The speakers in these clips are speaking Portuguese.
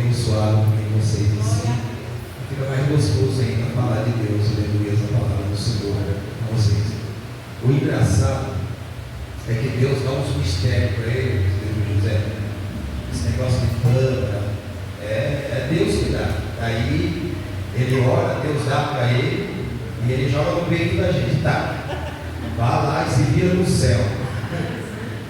abençoado com vocês assim. Fica mais gostoso ainda falar de Deus, aleluia, a palavra do Senhor com vocês. O engraçado é que Deus dá uns mistérios para ele, José. Esse negócio de câmara, é Deus que dá. Aí ele ora, Deus dá para ele e ele joga no peito da gente. Tá, vá lá e se vira no céu.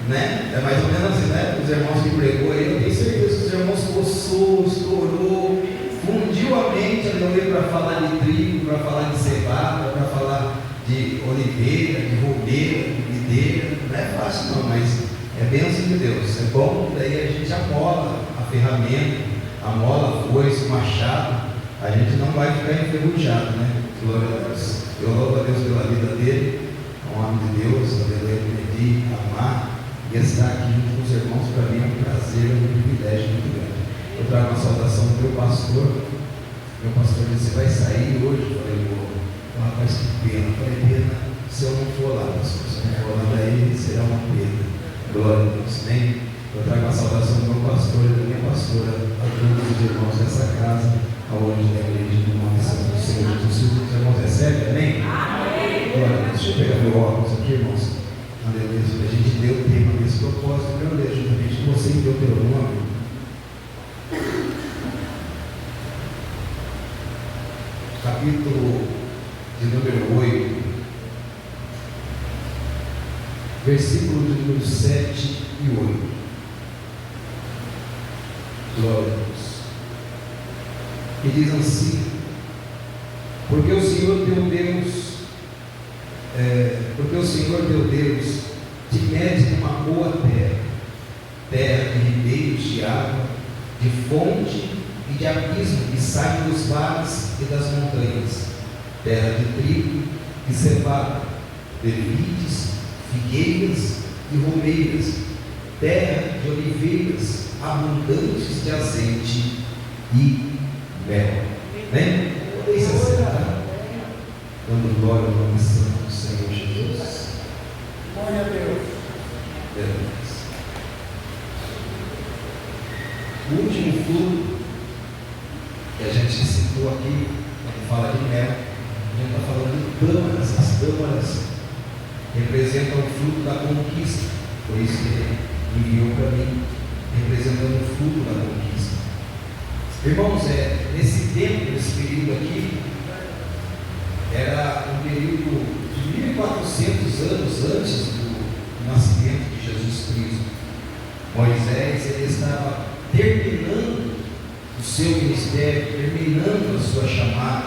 Né? É mais ou menos assim, né? Os irmãos que pregou aí, eu tenho certeza que os irmãos coçou, estourou, fundiu a mente, aleluia, para falar de trigo, para falar de cevada, para falar de oliveira, de romeira, de videira. Não é fácil não, mas é bênção de Deus. É bom, daí a gente amola a ferramenta, amola a foice, o machado, a gente não vai ficar enferrujado, né? Glória a Deus. Eu louvo a Deus pela vida dele, é um homem de Deus, aleluia, pedir, amar. E estar aqui junto com os irmãos, para mim é um prazer, é um privilégio muito grande. Eu trago uma saudação do meu pastor. Meu pastor disse: você vai sair hoje? Eu falei: vou. Rapaz, que pena. Eu falei: pena se eu não for lá, pastor. Se eu não for lá, daí será uma pena. Glória a Deus. Amém? Eu trago uma saudação do meu pastor e da minha pastora, a todos os irmãos dessa casa, aonde é a igreja do nome santo do Senhor Jesus. Os irmãos recebem, amém? Amém. Glória a Deus. Deixa eu pegar meu óculos aqui, irmãos. Aleluia, a gente deu o tema desse propósito, eu leio juntamente com você em Deuteronômio, capítulo de número 8, versículo de número 7 e 8. Glória a Deus. E diz assim: porque o Senhor teu Deus te mede numa boa terra, terra de ribeiros de água, de fonte e de abismo que saem dos vales e das montanhas, terra de trigo e cevada, de vides, figueiras e romeiras, terra de oliveiras abundantes de azeite e mel. Amém? Podem se sentar, dando glória ao nome santo do Senhor Jesus. Glória a Deus. O último fruto que a gente citou aqui, quando fala de mel, a gente está falando de tâmaras. As tâmaras representam o fruto da conquista, por isso que ele enviou para mim, representando o fruto da conquista. Irmãos, nesse tempo, nesse período aqui, era um período de 1400 anos antes do nascimento de Jesus Cristo. Moisés, ele estava terminando o seu ministério, terminando a sua chamada.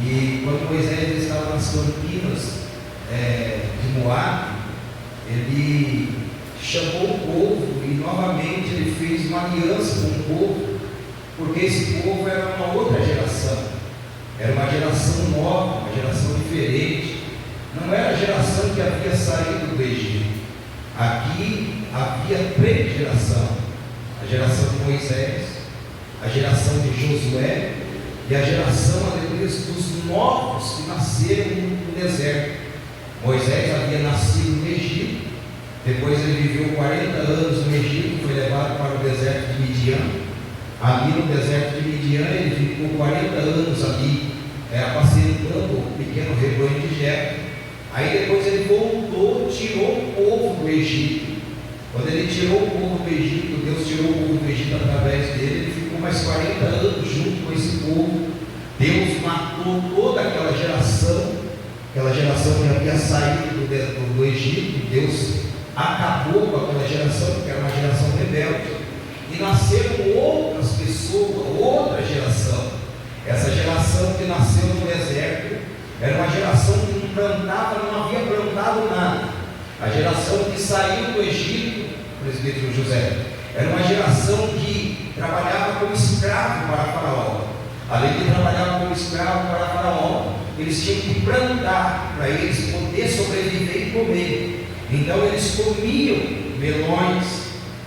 E quando Moisés estava nas campinas de Moabe, ele chamou o povo e novamente ele fez uma aliança com o povo, porque esse povo era uma outra geração, era uma geração nova, uma geração diferente. Não era a geração que havia saído do Egito. Aqui havia três gerações: a geração de Moisés, a geração de Josué e a geração, aleluia, dos novos que nasceram no deserto. Moisés havia nascido no Egito, depois ele viveu 40 anos no Egito, foi levado para o deserto de Midian. Ali no deserto de Midian ele ficou 40 anos ali, apacentando o pequeno rebanho de Jetro. Aí depois ele voltou, tirou o povo do Egito. Quando ele tirou o povo do Egito, Deus tirou o povo do Egito através dele, ele ficou mais 40 anos junto com esse povo. Deus matou toda aquela geração que havia saído do Egito. Deus acabou com aquela geração, porque era uma geração rebelde. E nasceram outras pessoas, outra geração. Essa geração que nasceu no deserto era uma geração que não plantava, não havia plantado nada. A geração que saiu do Egito, presbítero José, era uma geração que trabalhava como escravo para Faraó. Além de trabalhar como escravo para Faraó, eles tinham que plantar para eles poder sobreviver e comer. Então eles comiam melões,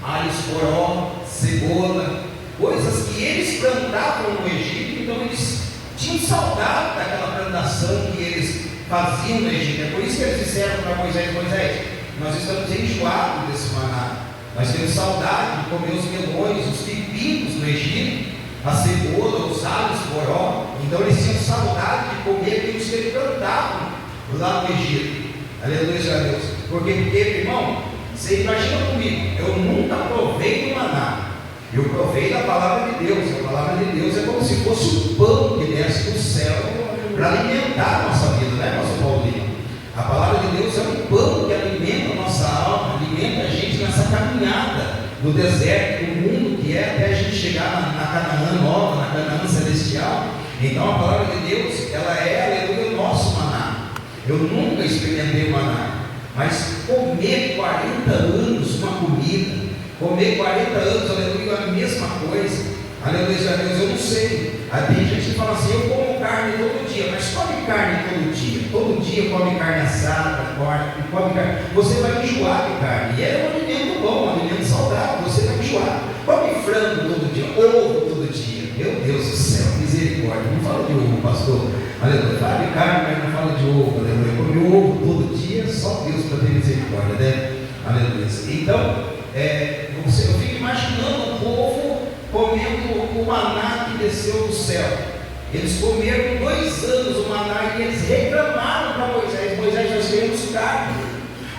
alhos poró, cebola, coisas que eles plantavam no Egito. Então eles tinham saudade daquela plantação que eles faziam no Egito. É por isso que eles disseram para Moisés: Moisés, nós estamos enjoados desse maná, Nós temos saudade de comer os melões, os pepinos do Egito, a cebola, os alhos, poró. Então eles tinham saudade de comer aquilo que eles plantavam lá no Egito. Aleluia a Deus. Porque, irmão, você imagina comigo, eu nunca provei do maná. Eu provei da palavra de Deus. A palavra de Deus é como se fosse o pão que desce do céu para alimentar a nossa vida, né, nosso Paulinho? A palavra de Deus é um pão que alimenta a nossa alma, alimenta a gente nessa caminhada no deserto, no mundo que é, até a gente chegar na Canaã nova, na Canaã celestial. Então a palavra de Deus, ela é, aleluia, o nosso maná. Eu nunca experimentei o maná, mas comer 40 anos uma comida, comer 40 anos, aleluia, a mesma coisa, aleluia a Deus, eu não sei. Aí tem gente que fala assim, eu como carne todo dia, mas come carne todo dia come carne assada, come carne, você vai enjoar de carne, e é um alimento bom, um alimento saudável, você vai enjoar. Come frango todo dia, ovo todo dia, meu Deus do céu, misericórdia, não fala de ovo, pastor, aleluia, fala de carne, mas não fala de ovo, aleluia, come ovo todo dia, só Deus para ter misericórdia, né, aleluia. Então, eu fico imaginando o povo comendo o maná que desceu do céu. Eles comeram 2 anos o maná e eles reclamaram para Moisés: Moisés, nós queremos carne,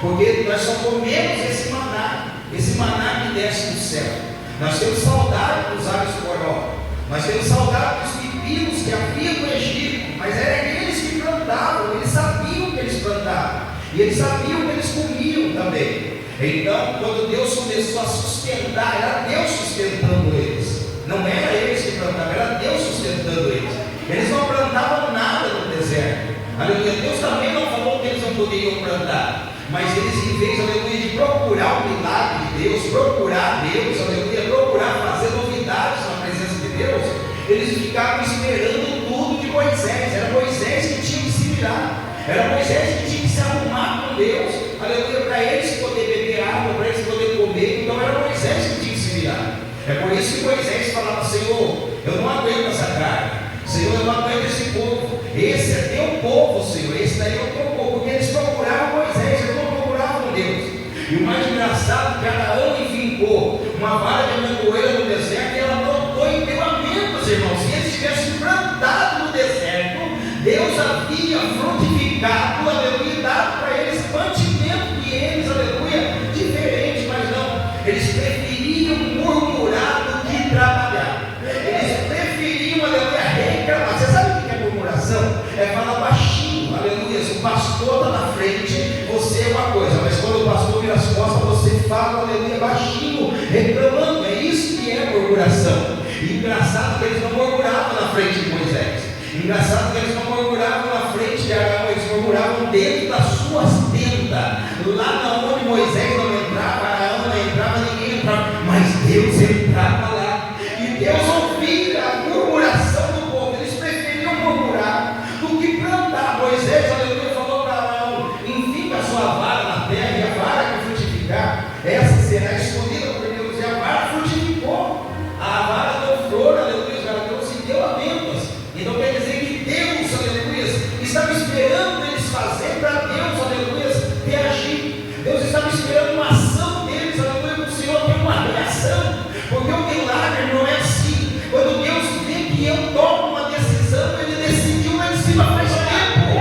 porque nós só comemos esse maná que desce do céu. Nós temos saudade dos alhos poró, nós temos saudade dos pepinos que havia no Egito, mas eram eles que plantavam, eles sabiam que eles plantavam, e eles sabiam que eles comiam também. Então, quando Deus começou a sustentar, era Deus sustentando eles, não era eles que plantavam, era Deus sustentando eles. Eles não plantavam nada no deserto, aleluia. Deus também não falou que eles não poderiam plantar, mas eles, em vez, aleluia, de procurar o milagre de Deus, procurar Deus, aleluia, procurar fazer novidades na presença de Deus, eles ficavam esperando tudo de Moisés. Era Moisés que tinha que se virar, era Moisés que tinha que se arrumar com Deus, aleluia, para eles poderem beber água, para eles poderem comer. Então era Moisés que tinha que se virar. É por isso que Moisés falava: Senhor, eu não aguento essa carga, Senhor, eu não aguento esse povo, esse é teu povo, Senhor, esse daí é o teu povo. Porque eles procuravam Moisés, eles não procuravam Deus. E o mais engraçado, cada ano enfincou uma vara de amendoeira no deserto e ela brotou em deu amentos, irmãos. Se eles tivessem plantado no deserto, Deus havia frutificado, aleluia, dado para eles mantimento de eles, aleluia, diferente, mas não, eles preferiam murmurar do que trabalhar. Eles preferiam, aleluia, reclamar. Você sabe o que é murmuração? É falar baixinho, aleluia. Se o pastor está na frente, você é uma coisa, mas quando o pastor vira as costas, você fala, aleluia, baixinho, reclamando. É isso que é murmuração. E engraçado que eles não murmuravam na frente de Moisés, engraçado que eles não murmuravam na frente de Arão, eles murmuravam dentro das suas tendas, lá onde Moisés não entrava, Arão não entrava, ninguém entrava, mas Deus entrava lá, e Deus ouvia a murmuração do povo. Eles preferiam murmurar do que plantar. Moisés, aleluia, falou para Arão: enfinca a sua vara na terra, e a vara que frutificar, essa será escolhida por Deus. E a vara frutificou, a vara deu flor, aleluia, e deu amendoas. Então quer dizer que Deus, aleluia, estava esperando eles fazer para Deus, aleluia, reagir. Deus estava esperando uma ação deles, aleluia, para o Senhor ter uma reação. Porque o milagre não é assim. Quando Deus vê que eu tomo uma decisão, Ele decidiu lá em cima faz tempo.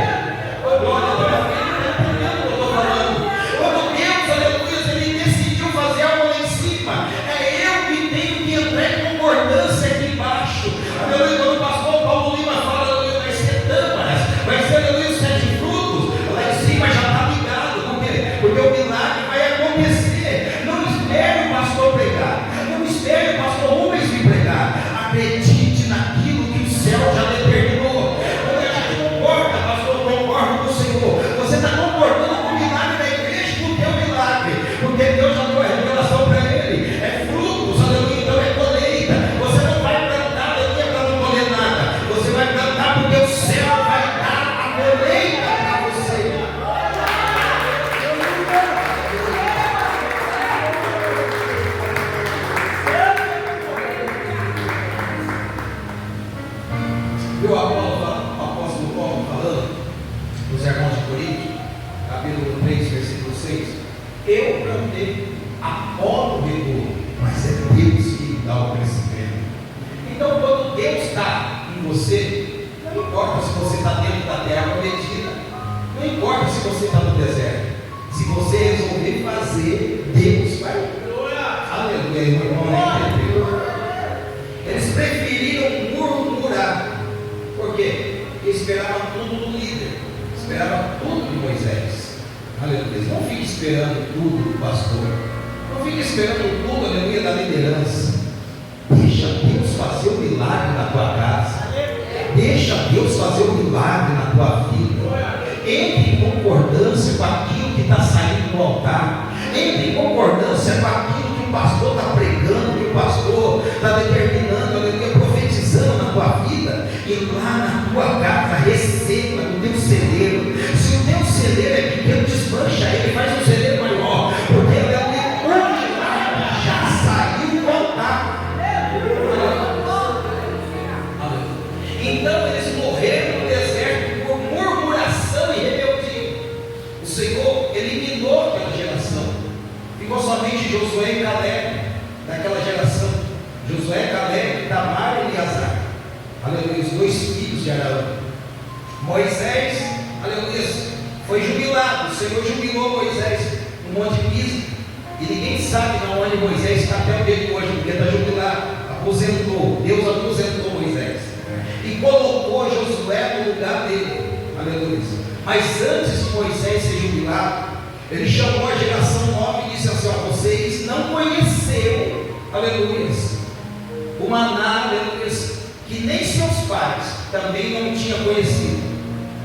Glória a Deus, Ele está entendendo o que eu estou falando. Quando Deus, aleluia, Ele decidiu fazer algo lá em cima, fazer, Deus vai. Aleluia, irmão, entendeu? Eles preferiram murmurar. Por quê? Porque esperavam tudo do líder, esperavam tudo de Moisés. Aleluia. Não fique esperando tudo do pastor, não fique esperando tudo, aleluia, da liderança. Deixa Deus fazer o milagre na tua casa, deixa Deus fazer o milagre na tua vida. Entre em concordância com aquilo que está saindo do altar, entre em concordância com aquilo que o pastor está pregando, que o pastor está determinando, aleluia, profetizando na tua vida. E lá na tua casa receba do teu celeiro. Se o teu celeiro é pequeno, desmancha ele, faz um celeiro maior, porque ele é o milagre já saiu do altar. Então eles morreram no deserto por murmuração e rebeldia. O Senhor eliminou aquela geração. Ficou somente Josué e Caleb daquela geração. Josué, Caleb, Tamar e Eleazar. Aleluia, os dois filhos de Arão. Moisés, aleluia, foi jubilado. O Senhor jubilou Moisés no Monte Pisga. E ninguém sabe onde Moisés está até o dia de hoje, porque está jubilado. Aposentou. Deus aposentou Moisés e colocou Josué no lugar dele. Aleluia. Mas antes de Moisés ser jubilado, ele chamou a geração nova e disse assim: vocês não conheceram, aleluia, o maná, aleluia, que nem seus pais também não tinham conhecido.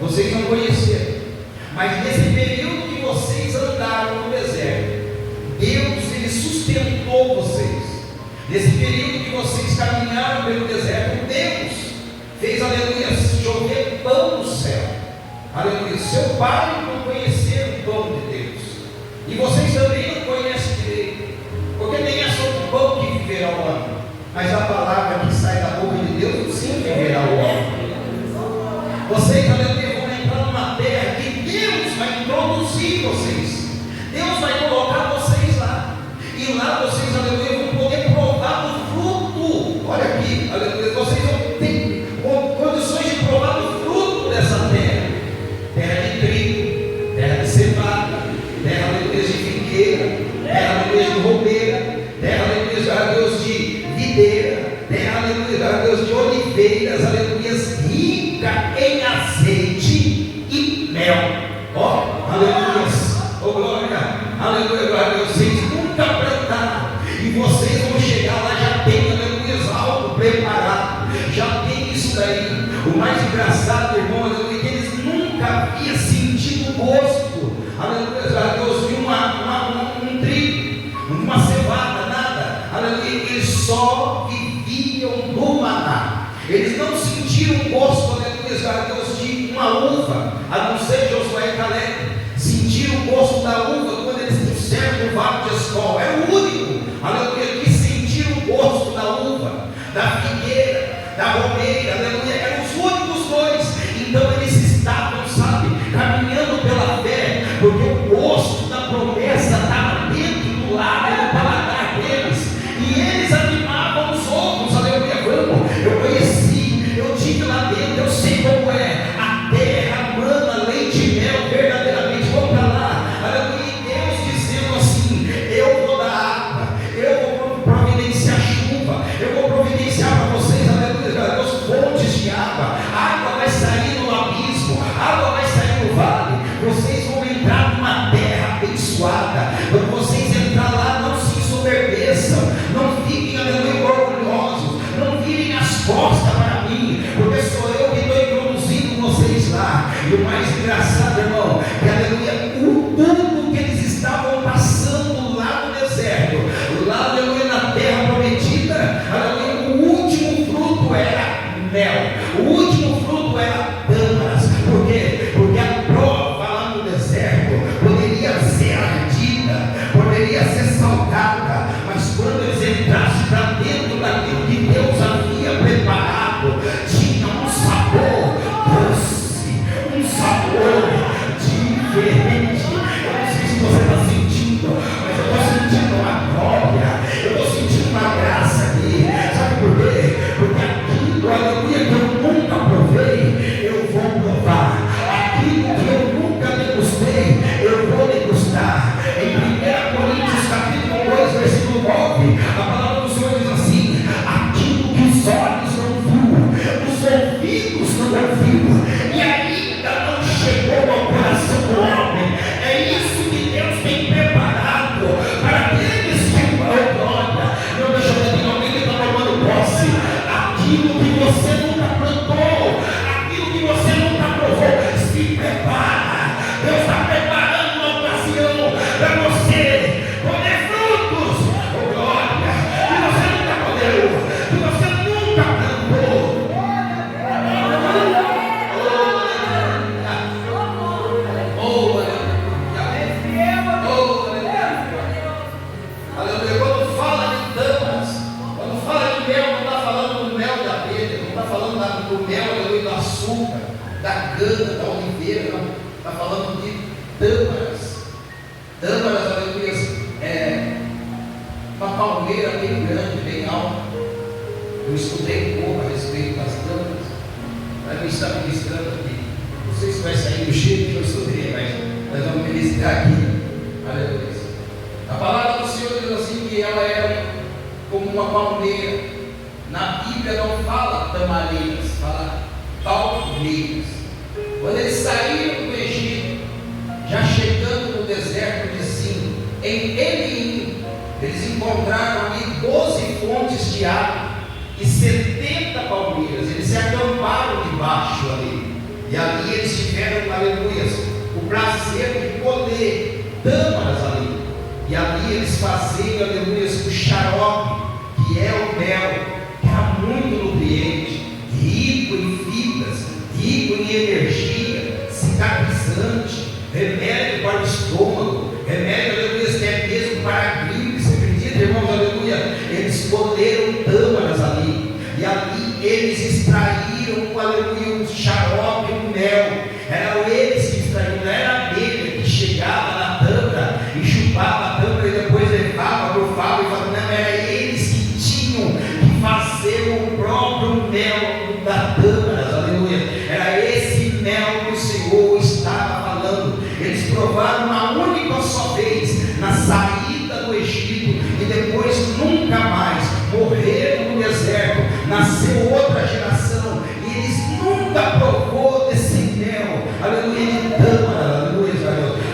Vocês não conheceram, mas nesse período que vocês andaram no deserto, Deus, ele sustentou vocês. Nesse período que vocês caminharam pelo deserto, Deus fez, aleluia, chover pão do céu. Aleluia. Seu pai não conhecia o pão de Deus, e vocês também não conhecem direito, porque nem é só o pão que viverá o homem, mas a palavra que sai da boca de Deus sim viverá o homem. Vocês, aleluia, vão entrar numa terra que Deus vai introduzir vocês. Deus vai colocar vocês lá, e lá vocês, aleluia, vão poder provar do fruto. Olha aqui, aleluia, vocês vão ter condições de provar do fruto dessa terra. Terra de trigo, terra de cevada, terra, aleluia, de figueira, terra, aleluia, de romeira, terra, aleluia, Deus, de videira, terra, aleluia, Deus, de oliveiras, aleluia, rica em azeite e mel. Ó, aleluia, oh glória, aleluia, glória a Deus. Vocês nunca plantaram, e vocês vão chegar lá, já tem, aleluia, algo preparado, já tem isso daí. O mais engraçado, irmão, aleluia, que eles nunca haviam sentido o gosto, aleluia, Deus, de um trigo, uma cevada, nada, aleluia. Eles só viviam do maná. Eles não sentiram o gosto, aleluia, Deus, de uma uva, a não ser Josué e Caleb. Sentiram o gosto da uva quando eles trouxeram o vale de Escol. Era o único, aleluia, que sentiram o gosto da uva, da figueira, da romeira, aleluia. Eram os únicos dois. Então eles estavam, sabe, caminhando pela fé, porque o gosto da promessa estava dentro do lado, do paladar deles, e eles animavam os outros, aleluia. Vamos, eu conheci, eu tive lá dentro, eu sei como é a terra, mana, leite e mel, verdadeiramente. Vamos para lá, aleluia. E Deus dizendo assim: eu vou dar água, eu vou providenciar chuva, eu vou providenciar para vocês, aleluia, Deus, fontes de água. Água vai sair no abismo, água vai sair no vale. Vocês vão entrar numa terra abençoada. Quando vocês entrar lá, não se ensoberbeçam, não fiquem, aleluia, orgulhosos, não virem as costas para mim, porque sou eu que estou introduzindo vocês lá. E o mais engraçado, irmão, que, aleluia, o tudo que eles estavam passando lá no deserto, lá, aleluia, na terra prometida, aleluia, o último fruto era mel, o último fruto era tâmaras. Por quê? Porque a prova lá no deserto poderia ser ardida, poderia ser salgada, mas quando eles entrassem para dentro daquilo que Deus havia preparado, tinha um sabor doce, um sabor diferente. Eu não sei se você está sentindo, mas eu estou sentindo uma glória, eu estou sentindo uma graça aqui. Sabe por quê? Porque aquilo, aleluia, que eu nunca provei, eu vou provar. Aquilo que eu nunca degustei, eu vou degustar. Em 1 Aleluia. Quando fala de tâmaras, quando fala de mel, não está falando do mel da abelha, não está falando do mel, aleluia, do açúcar, da cana, da oliveira, não. Está falando de tâmaras. Tâmaras, aleluia, é uma palmeira bem grande, bem alta. Eu estudei um pouco a respeito das tâmaras, mas eu estava ministrando aqui. Não sei se vai sair do jeito que eu estudei, mas nós vamos ministrar aqui. Aleluia. A palavra do Senhor diz assim que ela era como uma palmeira. Na Bíblia não fala tamareiras, fala palmeiras. Quando eles saíram do Egito, já chegando no deserto de Zin, em Elim, eles encontraram ali 12 fontes de água e 70 palmeiras. Eles se acamparam debaixo ali, e ali eles tiveram, aleluias, o prazer de colher tâmaras ali, e ali eles faziam, aleluias, o xarope, que é o mel, que era muito nutriente, rico em fibras, rico em energia, cicatrizante, remédio para o estômago, remédio, aleluia, que é mesmo para a gripe. Você acredita, irmãos, aleluia? Eles colheram tâmaras ali, e ali eles extraíram, aleluia, o xarope, o mel. Eram eles que extraíam, não era a abelha que chegava na tâmara e chupava a tâmara e depois levava para o favo e falava, não, era eles que tinham que fazer o próprio mel da tâmara, aleluia. Era esse mel que o Senhor estava falando. Eles provaram uma única só vez na saída do Egito e depois nunca mais. Morreram no deserto, nasceu outra geração e eles nunca provou desse mel, aleluia, de tâmara, aleluia.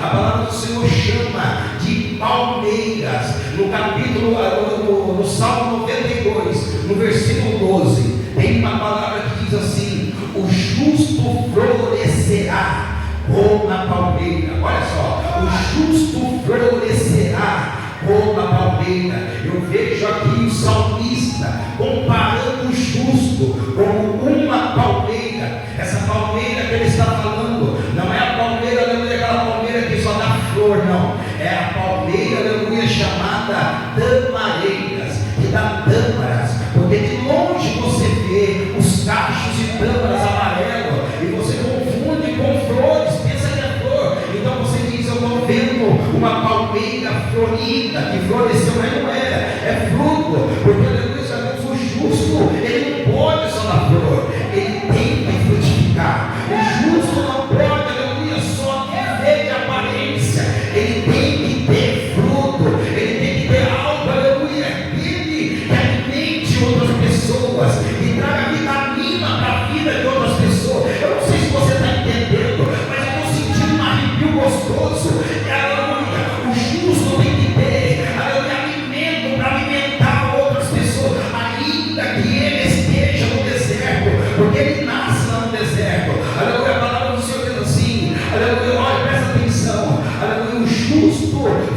A palavra do Senhor chama de palmeiras. No capítulo, no Salmo 92, no versículo 12, tem uma palavra que diz assim: o justo florescerá como a palmeira. Olha só, o justo florescerá como a palmeira. Eu vejo aqui o salmista comparando o justo como uma palmeira. Essa palmeira que ele está falando não é a palmeira, aleluia, aquela palmeira que só dá flor, não. É a palmeira, aleluia, chamada tamareiras, que dá tâmaras, porque de longe você vê os cachos de tâmaras amarelos e você confunde com flores, pensa que é flor. Então você diz, eu estou vendo uma palmeira florida, que floresceu, mas não é fruto, porque aleluia, sabemos, o justo, ele não pode só dar flor, ele tem que frutificar. O justo não pode, aleluia, só viver de aparência, ele tem que ter fruto, ele tem que ter algo, aleluia, ele que alimente outras pessoas e traga vitamina para a vida de outras pessoas. Eu não sei se você está entendendo, mas eu estou sentindo um arrepio gostoso. Aleluia, o justo tem que ter, aleluia, alimento para alimentar outras pessoas, ainda que ele esteja no deserto, porque ele nasce lá no deserto. Aleluia, a palavra do Senhor diz assim, aleluia, olha, presta atenção, aleluia, o justo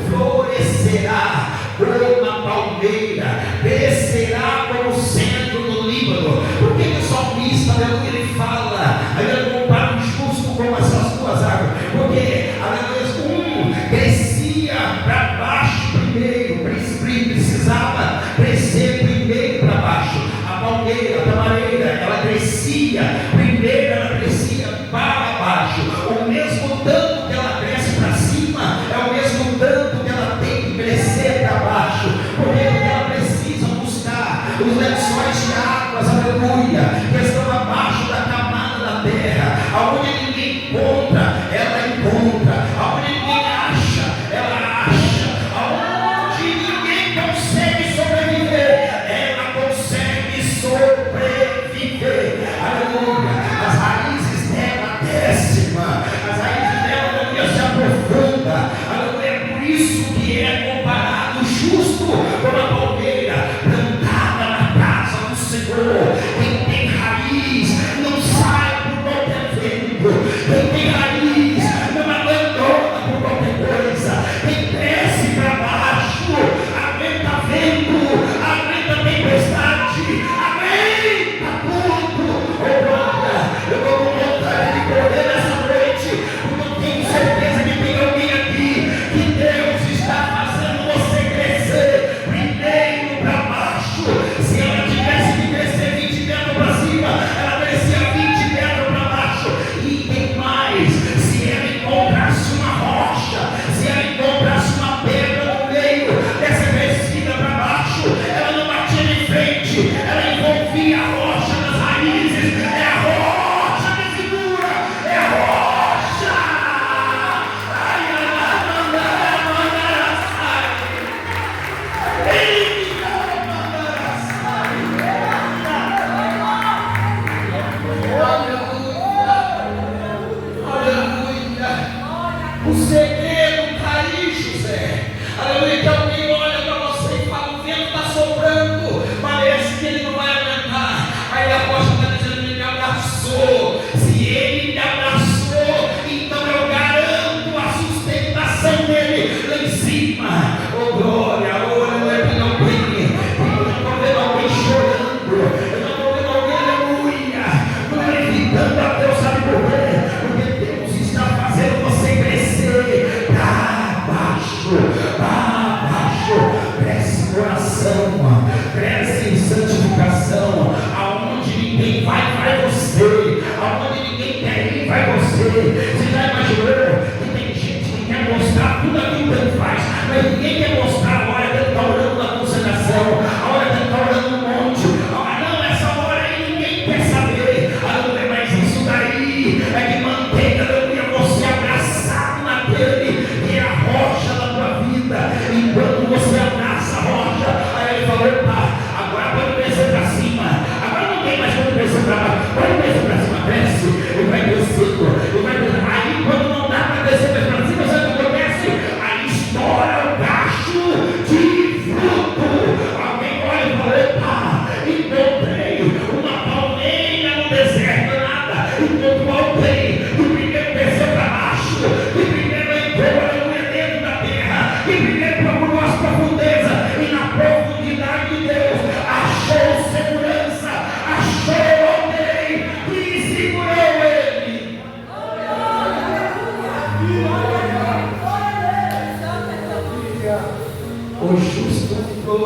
florescerá como a palmeira, crescerá como o centro do Líbano. Por que o salmista, aleluia, ele fala, aleluia, compara o justo com essas duas árvores? Porque, aleluia, crescia para baixo primeiro, precisava crescer primeiro para baixo. A palmeira, a tamareira, ela crescia primeiro, ela crescia para baixo. O mesmo tanto que ela cresce para cima é o mesmo tanto que ela tem que crescer para baixo, porque ela precisa buscar os lençóis de águas, aleluia, que estão abaixo da camada da terra, aonde ninguém encontra, ela encontra, aonde ninguém acha, ela acha, aonde ninguém consegue sobreviver, ela consegue sobreviver, aleluia.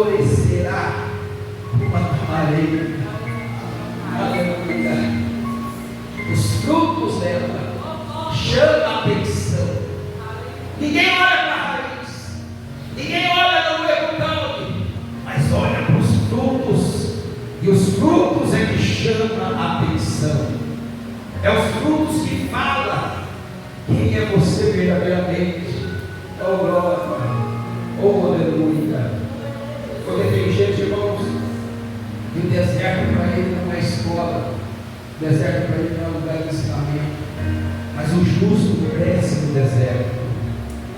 florescerá uma tamareira. Aleluia. Os frutos dela chamam a atenção. Ninguém olha para a raiz, ninguém olha no recorde, mas olha para os frutos, e os frutos é que chamam a atenção. É os frutos que falam quem é você verdadeiramente. Oh glória, oh aleluia. Porque tem gente, irmãos, que o deserto para ele não é escola, o deserto para ele não é lugar de ensinamento, mas o justo cresce no deserto.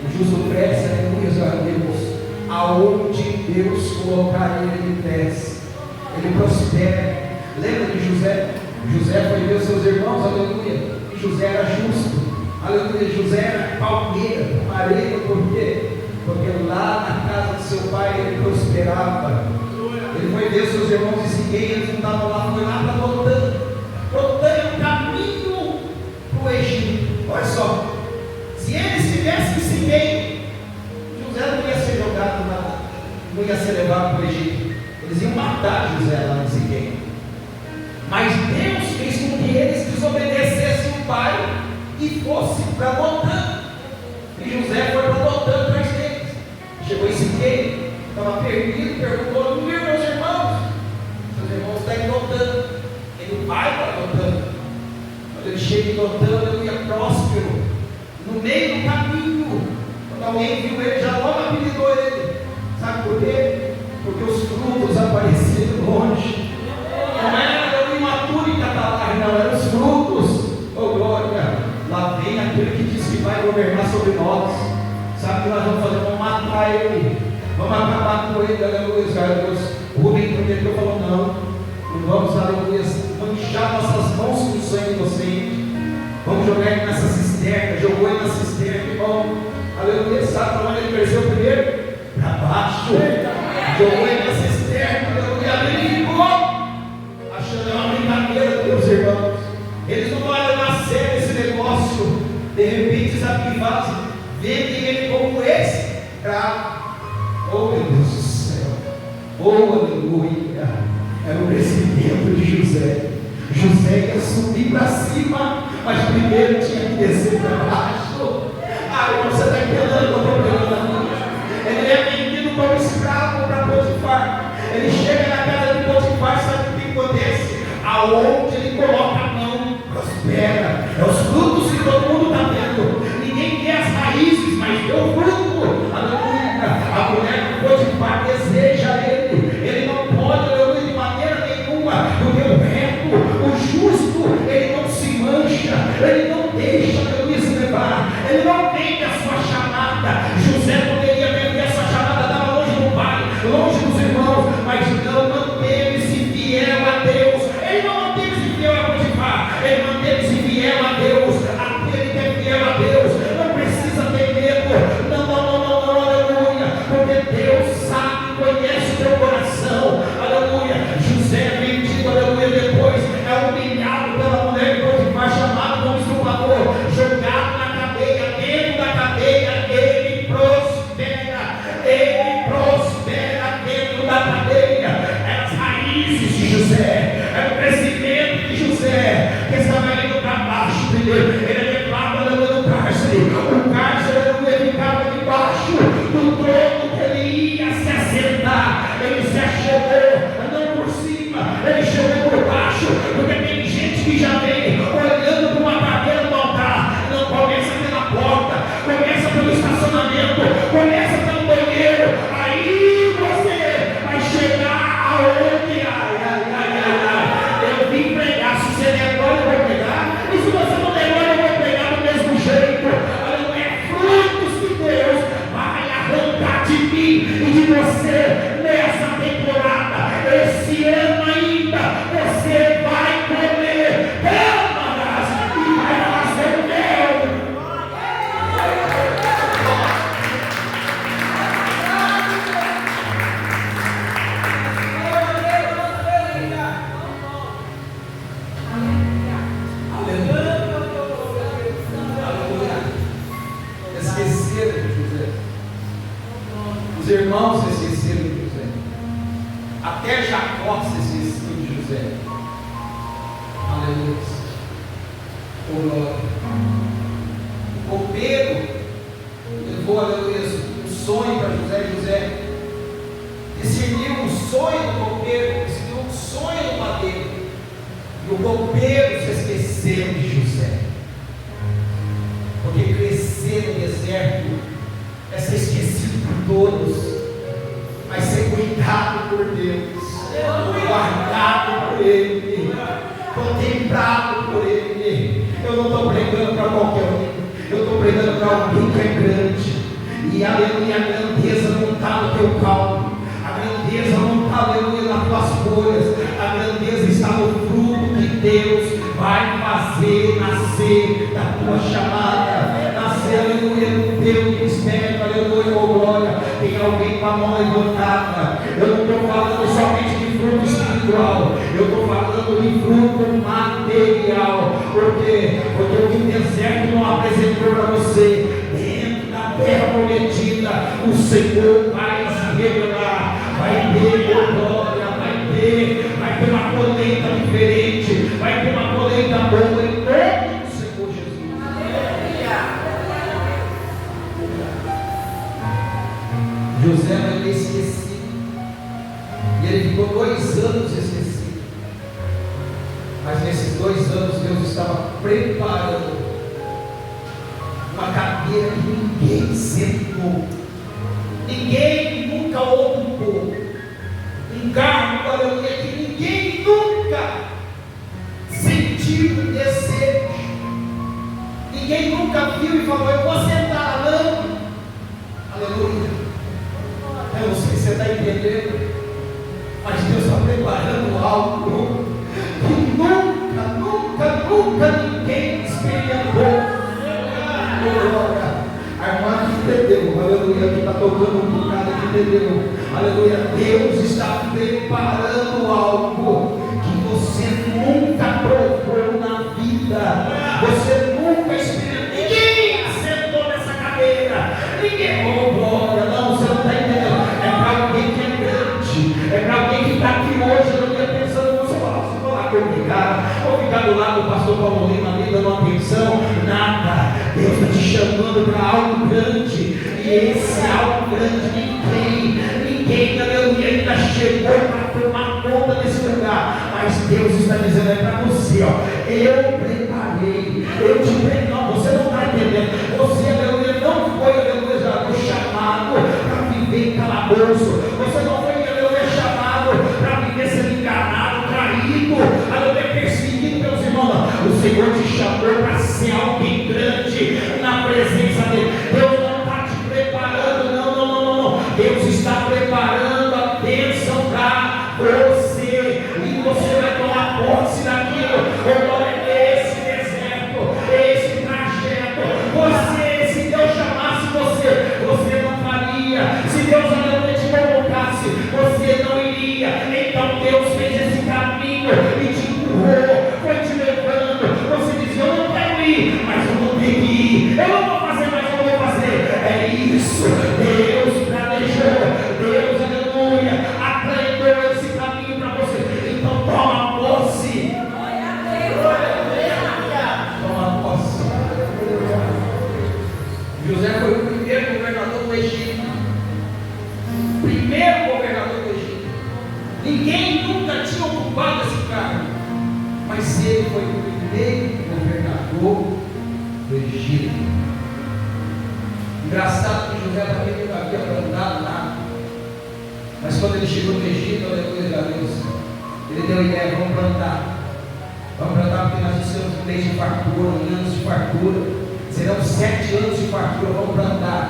O justo cresce, aleluia, a Deus, aonde Deus colocar ele cresce, ele prospera. Lembra de José? José foi ver seus irmãos, aleluia, e José era justo, aleluia. José era palmeira, mareira, por quê? Porque lá na casa de seu pai ele prosperava. Ele foi ver seus irmãos e Siquém, eles não estavam lá, foi lá para Dotã. Dotã é o caminho para o Egito. Olha só, se eles tivessem Siquém, José não ia ser jogado lá, não ia ser levado para o Egito. Eles iam matar José lá em Siquém. Mas Deus fez com que eles desobedecessem o pai e fossem para Dotã. E José foi para Dotã atrás deles. Chegou em Siquém, estava perdido, perguntou: não viu meus irmãos? Meus irmãos estão em Dotã. Ele vai para Dotã. Quando ele chega em Dotã, ele ia próspero. No meio do caminho, quando alguém viu ele, já logo apelidou ele. Sabe por quê? Porque os frutos apareceram longe. Não era o imaturo em Catalar, não, eram os frutos. Oh glória! Lá vem aquele que diz que vai governar sobre nós. Sabe o que nós vamos fazer? Vamos matar ele, vamos acabar com ele, aleluia. Deus, o Rubem prometeu, falou: não vamos, aleluia, manchar nossas mãos com sangue inocente. Vamos jogar ele nessa cisterna. Jogou ele na cisterna, irmão, aleluia. Sabe para onde ele cresceu primeiro? Para baixo. Jogou ele na cisterna, aleluia. Ele ficou achando uma brincadeira, meus irmãos. Eles não vão levar a sério esse negócio. De repente, sabe o que fazem? Vendem ele como escravo. Oh meu Deus do céu, oh aleluia. Era o crescimento de José. José ia subir para cima, mas primeiro tinha que descer para baixo. Irmão, você está entendendo o que eu estou pregando? Ele é vendido como escravo para Potifar. Ele chega na casa de Potifar, sabe o que acontece? Aonde ele coloca a mão, prospera. É os frutos que todo mundo está vendo. Ninguém quer as raízes, mas deu o fruto. Aleluia. A mulher de Potifar deseja ele. Ele não pode, aleluia, de maneira nenhuma. Porque o reto, o justo, ele não se mancha. Ele não deixa, aleluia, se levar. Ele não vende a sua chamada. José poderia vender a sua chamada, estava longe do pai, longe dos irmãos, mas não manteve-se fiel a Deus. Ele não manteve-se fiel a Potifar, ele manteve-se fiel a Deus. Aquele que é fiel a Deus não precisa ter medo. Não, aleluia, porque Deus sabe, conhece o teu coração. Aleluia. José é vendido, aleluia, depois é humilhado pela mulher de Potifar, chamado como estuprador, jogado na cadeia. Dentro da cadeia ele prospera dentro da cadeia. Eram as raízes de José, era o crescimento de José, que estava indo para baixo primeiro. Ele levava no cárcere, o cárcere ele ficava debaixo do trono que ele ia se assentar. Ele se achegou, não por cima, ele chegou por baixo, porque tem gente que já vem olhando para uma cadeira do altar. Não começa pela porta, começa pelo estacionamento, começa pelo banheiro, aí você vai chegar aonde? Eu vim pregar. Se você der glória, eu vou pregar, e se você não der glória, eu vou Até Jacó se esqueceu de José. Aleluia. Oh, glória. O copeiro levou, aleluia, um sonho para José. José discerniu o sonho do copeiro, discerniu o sonho do padeiro. E o copeiro se esqueceu de José. Porque crescer no deserto é ser esquecido por todos, mas ser cuidado por Deus, guardado por Ele, contemplado por Ele. Eu não estou pregando para qualquer um, eu estou pregando para alguém que é grande. E aleluia, a grandeza não está no teu caldo, a grandeza não está, aleluia, nas tuas folhas, a grandeza está no fruto que Deus vai fazer nascer da tua chamada, nascer, aleluia, no teu ministério, aleluia, oh glória. Tem alguém com a mão levantada. Eu não estou falando somente de fruto espiritual, eu estou falando de fruto material. Por quê? Porque o que o deserto não apresentou para você, dentro da terra prometida, o Senhor vai se revelar, vai ter, oh glória, vai ter uma colheita diferente, vai ter uma colheita boa em nome do Senhor Jesus. José vai ter esquecido, e ele ficou 2 anos esquecido, mas nesses 2 anos Deus estava preparando uma cadeira que ninguém sentou, ninguém nunca ocupou, um cargo, aleluia, que ninguém nunca sentiu um desejo, ninguém nunca viu e falou: eu vou sentar, não, aleluia. Eu não sei se você está entendendo, mas Deus está preparando algo que nunca ninguém experimentou. A irmã que entendeu, aleluia, que está tocando um bocado que entendeu, aleluia. Deus está preparando algo que você nunca provou na vida, você nunca experimentou. Ninguém sentou nessa cadeira, ninguém, oh glória, não, você não está entendendo. É para alguém que é grande, é para alguém que está aqui hoje, eu estou pensando, você falar comigo, vou ficar do lado do pastor Paulo Lima ali dando atenção, nada. Deus está te chamando para algo grande, e esse algo grande ninguém, aleluia, ainda chegou para tomar conta desse lugar, mas Deus está dizendo: é para você, ó, eu preparei, eu te preparei. Não, você não está entendendo, você, aleluia, não foi, aleluia, chamado para viver em calabouço, você não foi, aleluia, chamado para viver sendo enganado, traído, aleluia, perseguido pelos irmãos. O Senhor te chamou para ser alguém grande na presença dele. Deus não está te preparando, não. Deus está preparando a bênção para você, e você vai tomar posse daquilo. Glória a esse deserto, esse trajeto. Você, se Deus chamasse você não faria. Se Deus te convocasse, você não iria. Então Deus fez esse caminho e te empurrou, foi te levando. Você dizia: eu não quero ir, mas eu vou ter que ir. Eu não vou fazer, mas eu vou fazer. É isso. Deus planejou, Deus, aleluia, aprendeu esse caminho para você. Então toma posse. Toma posse. José foi o primeiro governador do Egito. Primeiro governador do Egito. Ninguém nunca tinha ocupado esse cargo, mas ele foi o primeiro governador do Egito. Engraçado que José também nunca havia plantado nada, mas quando ele chegou no Egito, aleluia a Deus, ele deu a ideia: vamos plantar porque nós estamos no mês de fartura, em anos de fartura, serão 7 anos de fartura. Vamos plantar,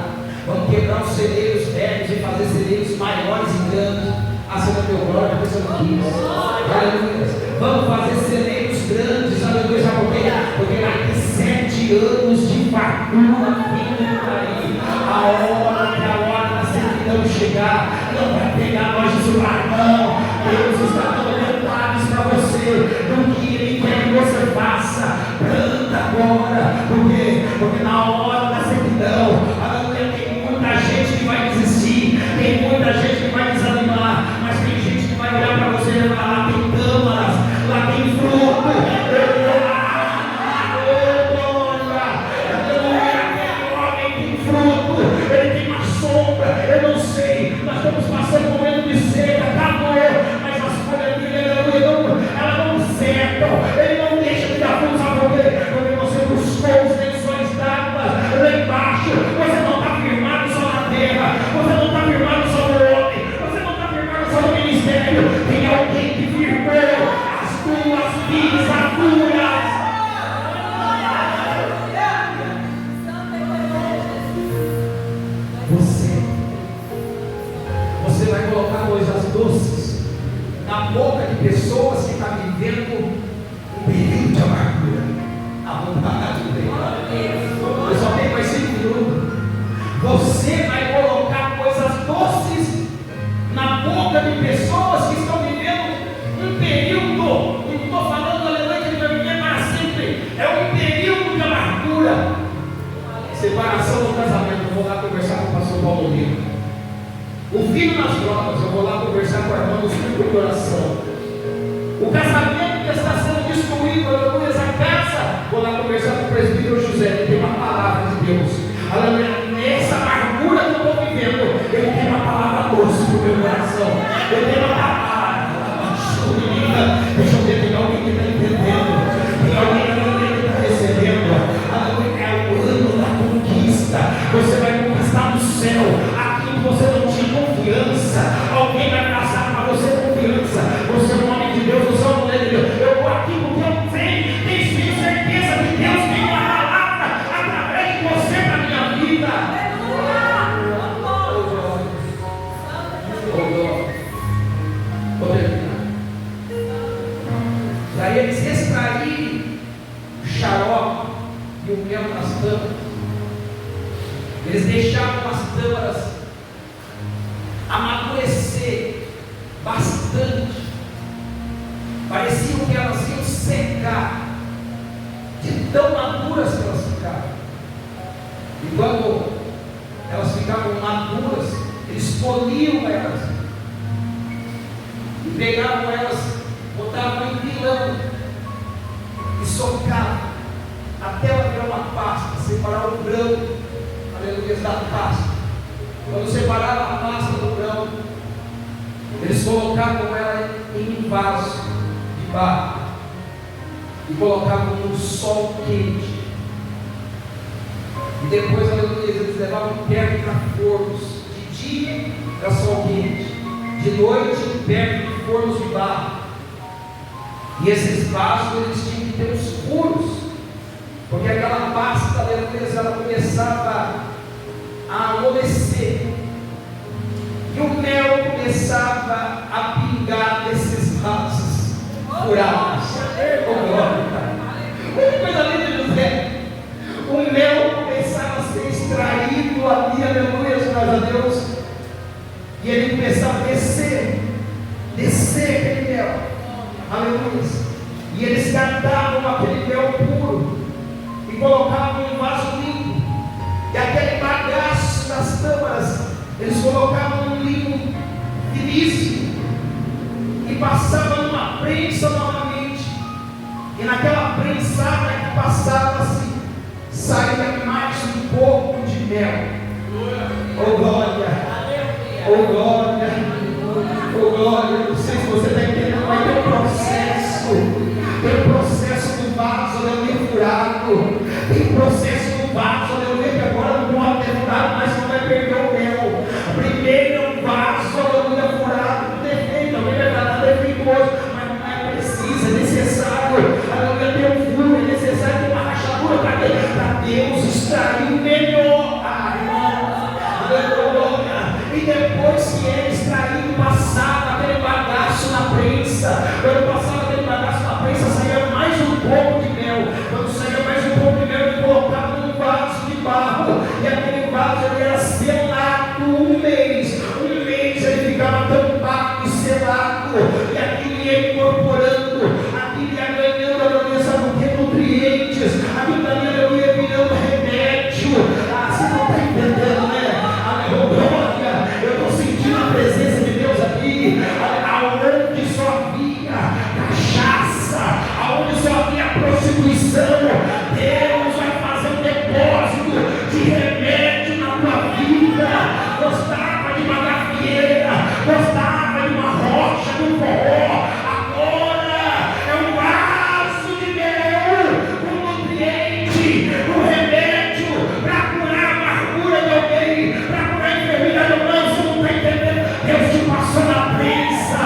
vamos quebrar os celeiros velhos e fazer celeiros maiores e grandes. Acima do teu glória, porque você não quis. Aleluia. Vamos fazer celeiros grandes, aleluia. Sabe por quê? Porque vai ter 7 anos de fartura vindo por aí. A hora da servidão chegar, não vai pegar nós de celular, não. Deus está dando detalhes para você do que Ele quer que você faça. Planta agora. Por quê? Porque na hora da servidão, aleluia, tem muita gente que vai desistir, tem muita gente que vai desanimar, mas tem gente que vai ministério, tem alguém que firmou as tuas pisaduras. Você vai colocar coisas doces na boca de pessoas que estão vivendo um período de amargura. A vontade de Deus. Eu só tenho mais 5 minutos. Você vai colocar coisas doces na boca de pessoas que estão vivendo um período. Não estou falando, aleluia, que ele vai viver para sempre. É um período de amargura. Separação do casamento. Eu vou lá conversar com o pastor Paulo Lima. O filho nas drogas, eu vou lá conversar com a irmã do Espírito do coração. O casamento que está sendo destruído, aleluia, essa casa, vou lá conversar com o presbítero José, ele tem uma palavra de Deus. Aleluia, nessa amargura que eu estou vivendo, ele tem uma palavra doce para o meu coração. Ele tem uma palavra. Deixa eu ver, tem alguém que está entendendo. Tem alguém que está recebendo. Aleluia, é o ano da conquista. Você vai conquistar no céu aquilo que você não tinha confiança. Alguém vai passar para você confiança. Você é um homem de Deus, você é uma mulher de Deus. Eu estou aqui porque eu tenho certeza que Deus tem uma palavra através de você para a minha vida. Vou terminar. Para eles extraírem o xarope e o mel nas tâmaras, eles deixavam as tâmaras amadurecer bastante. Pareciam que elas iam secar, de tão maduras que elas ficavam. E quando elas ficavam maduras, eles poliam elas e pegavam elas, botavam em pilão e socavam até ela virar uma pasta, separar o grão, aleluia, da pasta. Quando separavam a pasta do grão, eles colocavam ela em um vaso de barro e colocavam no sol quente. E depois, aleluia, eles levavam perto para fornos. De dia era sol quente, de noite perto de fornos de barro. E esses vasos eles tinham que ter os furos, porque aquela pasta, aleluia, ela começava a amolecer. E o mel começava a pingar desses vasos furados. Uma coisa linda de José. O mel começava a ser extraído ali, aleluia, graças a Deus. E ele começava a descer aquele mel, aleluia. E eles guardavam aquele mel puro e colocavam em um vaso limpo. E aquele bagaço das tâmaras, eles colocavam num linho finíssimo e passavam numa prensa novamente. E naquela prensada que passava-se, saía mais um pouco de mel. Oh glória! Oh glória! Oh glória! Não sei se você está entendendo, mas tem um processo. Tem um processo do vaso, aleluia, furado. Tem um processo do vaso, aleluia, que agora não pode ter furado, mas não vai perder o mel. Primeiro é um vaso, aleluia, furado, com defeito, alguém vai falar defeituoso, mas não é preciso, é necessário. Aleluia, ter um furo, é necessário ter uma rachadura para quê? Para Deus extrair o melhor. Aleluia. E depois que é extraído, passava aquele bagaço na prensa. Quando passava aquele bagaço na prensa, saía mais um pouco de mel. Quando saía mais um pouco de mel, ele colocava num vaso de barro. E aquele vaso ele era selado um mês. Um mês ele ficava tampado e selado. E aquilo ia incorporando, aquilo ia ganhando, aleluia, sabe o que? Nutrientes. Aquilo também, aleluia, virando remédio. Você não está entendendo, né? Aleluia. Eu estou sentindo a presença de Deus aqui. Aonde só havia cachaça, aonde só havia prostituição, Deus vai fazer um depósito de remédio na tua vida. Gostava de uma gafieira, gostava de uma rocha, de um forró. Agora é um vaso de mel, um nutriente, um remédio para curar a amargura de alguém, para curar a enfermidade. Não, você não está entendendo. Deus te passou na prensa,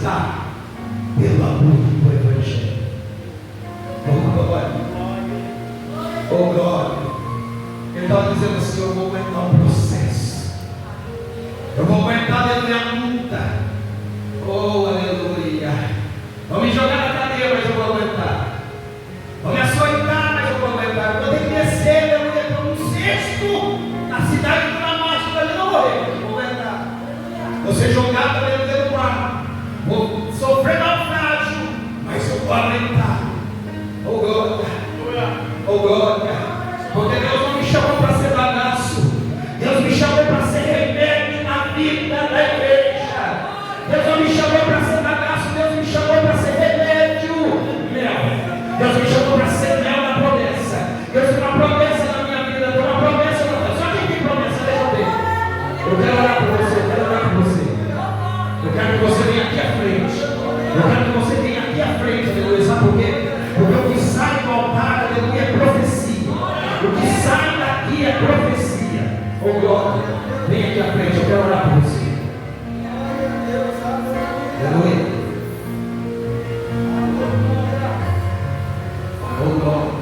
capacitar pelo amor do Evangelho. Oh glória, oh glória. Ele estava dizendo assim: eu vou aguentar o processo, eu vou aguentar dentro da luta. Oh aleluia. Vão me jogar na cadeia, mas eu vou aguentar. Vão me açoitar, mas eu vou aguentar. Eu vou ter que descer, aleluia, para um cesto na cidade de Damasco, para eu não morrer, mas eu vou aguentar. Vou ser jogado, aleluia, no mar. Vou sofrer naufrágio, mas eu vou aguentar. Oh glória, oh glória. Porque Deus não me chamou para ser bagaço. Deus me chamou para ser remédio na vida da igreja. Deus não me chamou para ser bagaço. Deus me chamou para ser remédio, mel. Deus me chamou para ser mel na promessa. Deus tem uma promessa na minha vida. Tem uma promessa na minha vida. Só quem tem promessa, deixa eu ver. Eu quero orar por você. Eu quero orar por você. Eu quero que você venha aqui à frente. Eu quero que você venha aqui à frente, aleluia. Sabe por quê? Porque o que sai do altar, aleluia, é profecia. O que sai daqui é profecia. Oh glória. Vem aqui à frente. Eu quero orar por você. Aleluia. Oh glória.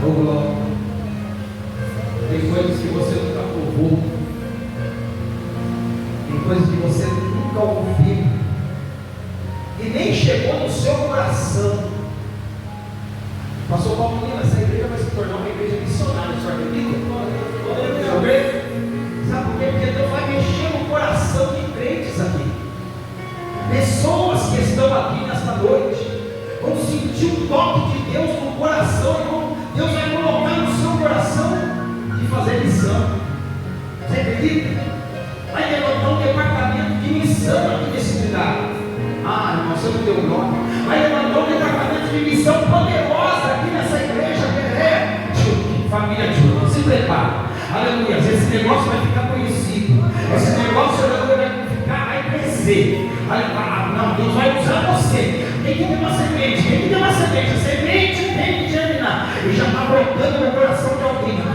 Oh glória. Tem coisas que você nunca provou. Tem coisas que você nunca ouviu. E nem chegou no seu coração. Pastor Paulo, essa igreja vai se tornar uma igreja missionária. Só acredita? Sabe por quê? Porque Deus vai mexer no coração de crentes aqui. Pessoas que estão aqui nesta noite vão sentir o toque de Deus no coração. Deus vai colocar no seu coração de fazer missão. Você acredita? Vai levantar um departamento de missão aqui nesse lugar. Ah, irmão, você não deu nome. Vai levantar um departamento de missão poderosa aqui nessa igreja. Família Júnior, se prepara. Aleluia. Esse negócio vai ficar conhecido. Esse negócio vai crescer. Não, Deus vai usar você. Quem que tem uma semente? Quem que tem uma semente? A semente tem que germinar. E já está brotando no coração de alguém aqui.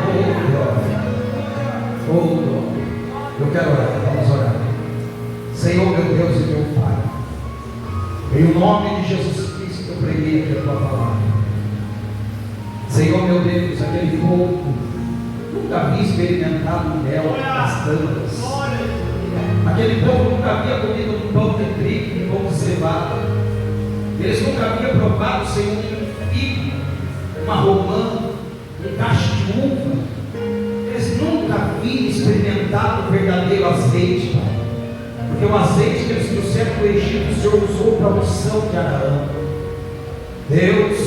Oh glória. Oh glória. Eu quero orar. Vamos orar. Senhor meu Deus e meu Pai, em nome de Jesus Cristo eu preguei aqui a tua palavra. Senhor meu Deus, aquele povo nunca havia experimentado o mel das tantas. Aquele povo nunca havia comido um pão de trigo, um pão de cevada. Eles nunca haviam provado, Senhor, um figo, uma romã, um cacho de uva. Eles nunca haviam experimentado o verdadeiro azeite, Pai. Porque o azeite que eles trouxeram do Egito, o Senhor usou para a unção de Araão. Deus,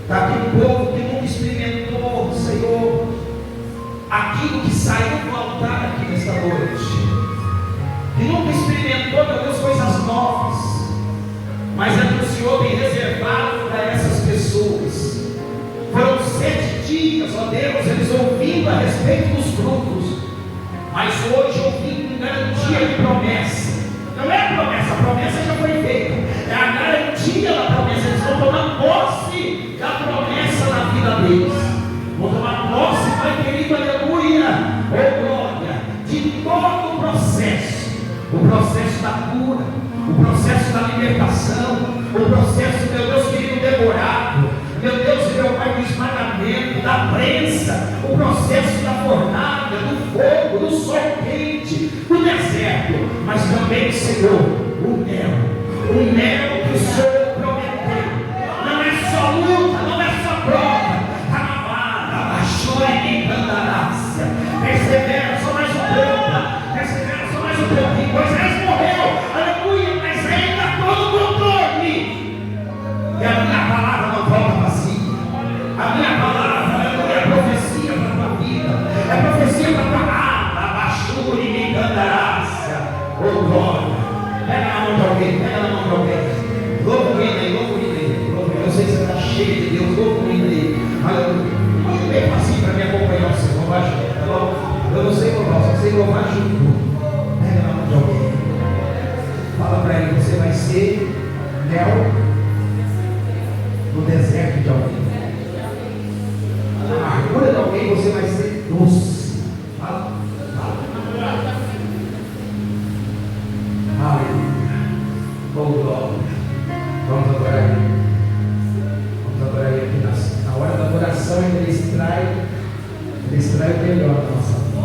está aqui um povo que nunca experimentou, Senhor, aquilo que saiu do altar aqui nesta noite. Que nunca experimentou, meu Deus, coisas novas. Mas é que o Senhor tem reservado para essas pessoas. Foram 7 dias, ó Deus, eles ouvindo a respeito dos frutos. Mas hoje ouvindo garantia de promessa. Não é a promessa já foi feita. É a garantia da promessa. Eles vão tomar posse da promessa na vida deles. Vão tomar posse, Pai querido, aleluia, oh glória, de todo o processo. O processo da cura, o processo da libertação, o processo, meu Deus querido, demorado. Meu Deus, meu Pai, do esmagamento, da prensa, o processo da fornalha, do fogo, do sol quente, do deserto, mas também, Senhor, o mel que o Senhor prometeu. Não é só luta, não é só prova. Camavada, baixou e candarácia. Persevera, só mais um pouco. Persevera, só mais um pouquinho. Moisés morreu, aleluia, mas ainda todo o controle. E a minha palavra não volta vazia. A minha palavra, aleluia, é profecia para a tua vida. É profecia para a tua alma. Baixou e candarácia. Oh glória. Pega na mão de alguém, pega na mão de alguém. Louco ele aí, louco ele aí. Eu sei que você está cheio de Deus, louco ele aí. Aleluia. Manda bem assim para me acompanhar o Senhor, vai junto, tá bom? Eu não sei louvar, só sei louvar junto. Pega na mão de alguém. Fala para ele, você vai ser mel no deserto de alguém. A amargura de alguém, você vai ser doce. Fala. extrai o melhor da nossa vida.